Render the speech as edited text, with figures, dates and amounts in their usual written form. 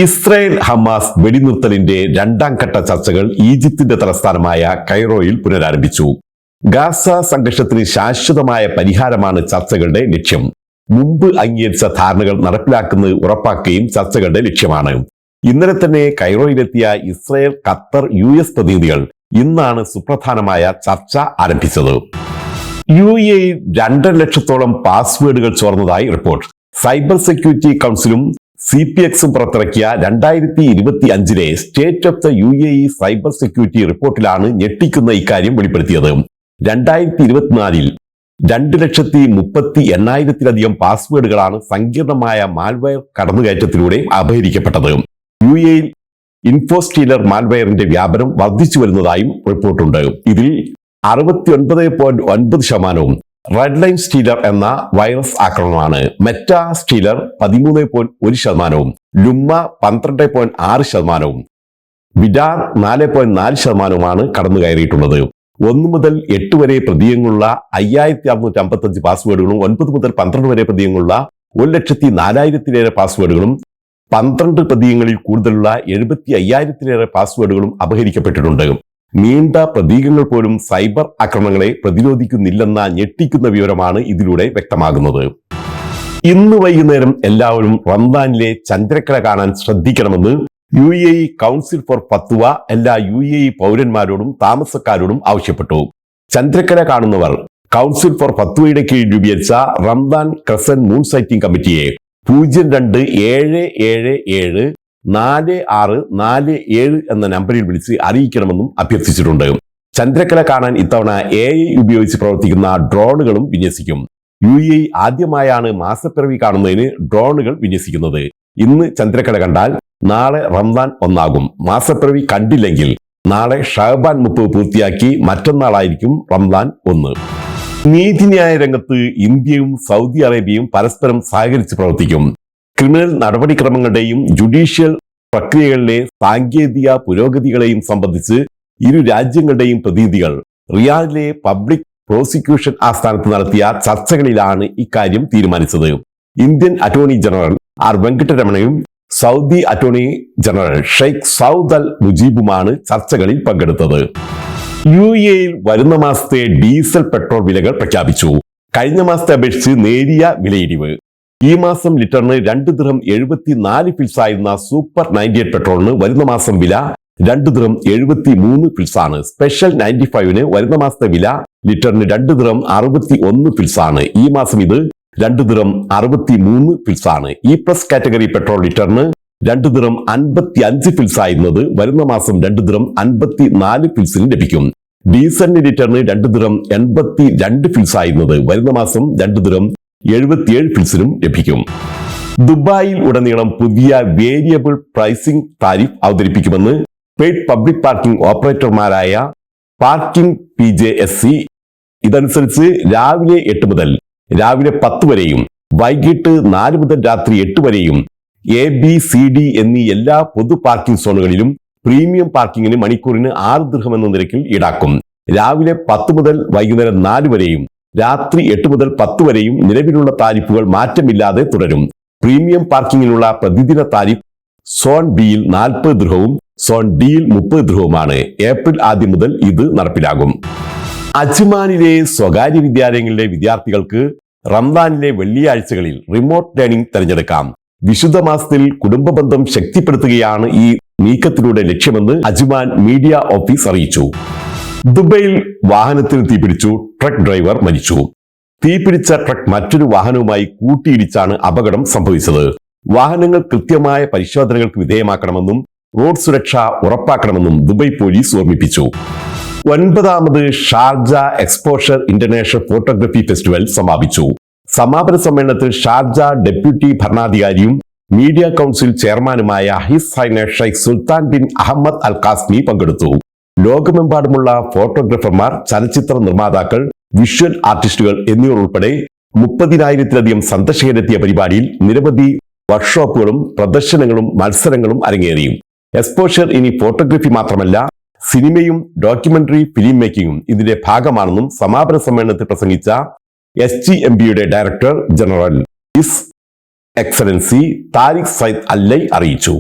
Israel Hamas വെടിനിർത്തലിന്റെ രണ്ടാം ഘട്ട ചർച്ചകൾ ഈജിപ്തിന്റെ തലസ്ഥാനമായ കൈറോയിൽ പുനരാരംഭിച്ചു. ഗാസ സംഘർഷത്തിന് ശാശ്വതമായ പരിഹാരമാണ് ചർച്ചകളുടെ ലക്ഷ്യം. മുമ്പ് അംഗീകരിച്ച ധാരണകൾ നടപ്പിലാക്കുന്നത് ഉറപ്പാക്കുകയും ചർച്ചകളുടെ ലക്ഷ്യമാണ്. ഇന്നലെ തന്നെ കൈറോയിലെത്തിയ ഇസ്രായേൽ, ഖത്തർ, US പ്രതിനിധികൾ ഇന്നാണ് സുപ്രധാനമായ ചർച്ച ആരംഭിച്ചത്. UAE 2.5 ലക്ഷത്തോളം പാസ്വേഡുകൾ ചോർന്നതായി റിപ്പോർട്ട്. സൈബർ സെക്യൂരിറ്റി കൗൺസിലും CPXും പുറത്തിറക്കിയ 2025 state of the UAE cyber security റിപ്പോർട്ടിലാണ് ഞെട്ടിക്കുന്ന ഇക്കാര്യം വെളിപ്പെടുത്തിയത്. 2024 2,38,000 പാസ്വേഡുകളാണ് സങ്കീർണമായ മാൽവെയർ കടന്നുകയറ്റത്തിലൂടെ അപഹരിക്കപ്പെട്ടത്. UAE ഇൻഫോസ്റ്റീലർ മാൽവെയറിന്റെ വ്യാപനം വർദ്ധിച്ചു വരുന്നതായും റിപ്പോർട്ടുണ്ട്. ഇതിൽ 69.9% റെഡ് ലൈൻ സ്റ്റീലർ എന്ന വൈറസ് ആക്രമണമാണ്. Meta stelar 13.1%, ലുമ്മ 12.6%, വിഡാർ 4.4%മാണ് കടന്നുകയറിയിട്ടുള്ളത്. 1 മുതൽ 8 വരെ പ്രതീകങ്ങളുള്ള 5,655 പാസ്വേഡുകളും 9 മുതൽ 12 വരെ പ്രതീകങ്ങളുള്ള 1,04,000 പാസ്വേഡുകളും 12 പ്രതീകങ്ങളിൽ കൂടുതലുള്ള 75,000 പാസ്വേഡുകളും അപഹരിക്കപ്പെട്ടിട്ടുണ്ട്. നീണ്ട പ്രതീകങ്ങൾ പോലും സൈബർ ആക്രമണങ്ങളെ പ്രതിരോധിക്കുന്നില്ലെന്ന ഞെട്ടിക്കുന്ന വിവരമാണ് ഇതിലൂടെ വ്യക്തമാകുന്നത്. ഇന്ന് വൈകുന്നേരം എല്ലാവരും റംദാനിലെ ചന്ദ്രക്കല കാണാൻ ശ്രദ്ധിക്കണമെന്ന് UAE കൗൺസിൽ ഫോർ ഫത്വ എല്ലാ UAE പൗരന്മാരോടും താമസക്കാരോടും ആവശ്യപ്പെട്ടു. ചന്ദ്രക്കല കാണുന്നവർ കൗൺസിൽ ഫോർ ഫത്വയുടെ കീഴിൽ രൂപീകരിച്ച റംദാൻ ക്രസന്റ് മൂൺ സൈറ്റിംഗ് കമ്മിറ്റിയെ 02-774647 എന്ന നമ്പറിൽ വിളിച്ച് അറിയിക്കണമെന്നും അഭ്യർത്ഥിച്ചിട്ടുണ്ട്. ചന്ദ്രക്കല കാണാൻ ഇത്തവണ AI ഉപയോഗിച്ച് പ്രവർത്തിക്കുന്ന ഡ്രോണുകളും വിന്യസിക്കും. UAE ആദ്യമായാണ് മാസപ്പിറവി കാണുന്നതിന് ഡ്രോണുകൾ വിന്യസിക്കുന്നത്. ഇന്ന് ചന്ദ്രക്കല കണ്ടാൽ നാളെ റംദാൻ 1 ആകും. മാസപ്പിറവി കണ്ടില്ലെങ്കിൽ നാളെ ഷഅബാൻ 30 പൂർത്തിയാക്കി മറ്റന്നാളായിരിക്കും റംദാൻ 1. നീതിന്യായ രംഗത്ത് ഇന്ത്യയും സൗദി അറേബ്യയും പരസ്പരം സഹകരിച്ച് പ്രവർത്തിക്കും. ക്രിമിനൽ നടപടിക്രമങ്ങളുടെയും ജുഡീഷ്യൽ പ്രക്രിയകളിലെ സാങ്കേതിക പുരോഗതികളെയും സംബന്ധിച്ച് ഇരു രാജ്യങ്ങളുടെയും പ്രതിനിധികൾ റിയാദിലെ പബ്ലിക് പ്രോസിക്യൂഷൻ ആസ്ഥാനത്ത് നടത്തിയ ചർച്ചകളിലാണ് ഇക്കാര്യം തീരുമാനിച്ചത്. ഇന്ത്യൻ അറ്റോർണി ജനറൽ R വെങ്കട്ടരമണയും Saudi attorney general Sheikh Saud Al മുജീബുമാണ് ചർച്ചകളിൽ പങ്കെടുത്തത്. UAEയിൽ വരുന്ന മാസത്തെ ഡീസൽ പെട്രോൾ വിലകൾ പ്രഖ്യാപിച്ചു. കഴിഞ്ഞ മാസത്തെ അപേക്ഷിച്ച് നേരിയ വിലയിടിവ്. ഈ മാസം ലിറ്ററിന് 2 ദിർഹം 74 ഫിൽസ് ആയിരുന്ന സൂപ്പർ 98 പെട്രോളിന് വരുന്ന മാസം വില 2 ദിർഹം 73 ഫിൽസ് ആണ്. സ്പെഷ്യൽ 95ന് വരുന്ന മാസത്തെ വില ലിറ്ററിന് 2 ദിർഹം 61 ഫിൽസ് ആണ്. ഈ മാസം ഇത് 2 ദിർഹം 63 ഫിൽസ് ആണ്. E+ കാറ്റഗറി പെട്രോൾ ലിറ്ററിന് 2 ദിർഹം 55 ഫിൽസ് ആയിരുന്നത് വരുന്ന മാസം 2 ദിർഹം 54 ഫിൽസിന് ലഭിക്കും. ഡീസലിന് ലിറ്ററിന് 2 ദിർഹം 82 ഫിൽസ് ആയിരുന്നത് വരുന്ന മാസം 2 ദിർഹം 77 ഫിൽസിനും ലഭിക്കും. ദുബായിൽ ഉടനീളം പുതിയ വേരിയബിൾ പ്രൈസിംഗ് താരിഫ് അവതരിപ്പിക്കുമെന്ന് പെയ്ഡ് പബ്ലിക് പാർക്കിംഗ് ഓപ്പറേറ്റർമാരായ പാർക്കിംഗ് PJSC. ഇതനുസരിച്ച് രാവിലെ 8 മുതൽ രാവിലെ 10 വരെയും വൈകിട്ട് 4 മുതൽ രാത്രി 8 വരെയും ABCD എന്നീ എല്ലാ പൊതു പാർക്കിംഗ് സോണുകളിലും പ്രീമിയം പാർക്കിങ്ങിന് മണിക്കൂറിന് 6 ദിർഹം എന്ന നിരക്കിൽ ഈടാക്കും. രാവിലെ 10 മുതൽ വൈകുന്നേരം 4 വരെയും രാത്രി 8 മുതൽ 10 വരെയും നിലവിലുള്ള താരിഫുകൾ മാറ്റമില്ലാതെ തുടരും. പ്രീമിയം പാർക്കിങ്ങിനുള്ള പ്രതിദിന താരിഫ് സോൺ ബിയിൽ 40 ദിർഹവും സോൺ ഡിയിൽ 30 ദിർഹവുമാണ്. ഏപ്രിൽ 1 മുതൽ ഇത് നടപ്പിലാകും. അജ്മാനിലെ സ്വകാര്യ വിദ്യാലയങ്ങളിലെ വിദ്യാർത്ഥികൾക്ക് റംദാനിലെ വെള്ളിയാഴ്ചകളിൽ റിമോട്ട് ലേണിംഗ് തിരഞ്ഞെടുക്കാം. വിശുദ്ധ മാസത്തിൽ കുടുംബ ബന്ധം ശക്തിപ്പെടുത്തുകയാണ് ഈ നീക്കത്തിലൂടെ ലക്ഷ്യമെന്ന് അജ്മാൻ മീഡിയ ഓഫീസ് അറിയിച്ചു. ദുബൈയിൽ വാഹനത്തിന് തീപിടിച്ചു, ട്രക്ക് ഡ്രൈവർ മരിച്ചു. തീപിടിച്ച ട്രക്ക് മറ്റൊരു വാഹനവുമായി കൂട്ടിയിടിച്ചാണ് അപകടം സംഭവിച്ചത്. വാഹനങ്ങൾ കൃത്യമായ പരിശോധനകൾക്ക് വിധേയമാക്കണമെന്നും റോഡ് സുരക്ഷ ഉറപ്പാക്കണമെന്നും ദുബൈ പോലീസ് ഓർമ്മിപ്പിച്ചു. 9ാമത് Sharjah exposure international photography festival സമാപിച്ചു. സമാപന സമ്മേളനത്തിൽ ഷാർജ ഡെപ്യൂട്ടി ഭരണാധികാരിയും മീഡിയ കൗൺസിൽ ചെയർമാനുമായ his highness Sheikh Sultan bin Ahmed Al Qasimi പങ്കെടുത്തു. ലോകമെമ്പാടുമുള്ള ഫോട്ടോഗ്രാഫർമാർ, ചലച്ചിത്ര നിർമ്മാതാക്കൾ, വിഷ്വൽ ആർട്ടിസ്റ്റുകൾ എന്നിവർ ഉൾപ്പെടെ 30,000-ലധികം സന്ദർശകരെത്തിയ പരിപാടിയിൽ നിരവധി വർക്ക്ഷോപ്പുകളും പ്രദർശനങ്ങളും മത്സരങ്ങളും അരങ്ങേറി. എക്സ്പോഷർ ഇനി ഫോട്ടോഗ്രാഫി മാത്രമല്ല, സിനിമയും ഡോക്യുമെന്ററി ഫിലിം മേക്കിംഗും ഇതിന്റെ ഭാഗമാണെന്നും സമാപന സമ്മേളനത്തിൽ പ്രസംഗിച്ച SGMBയുടെ director general his excellency Tariq Saeed Allai അറിയിച്ചു.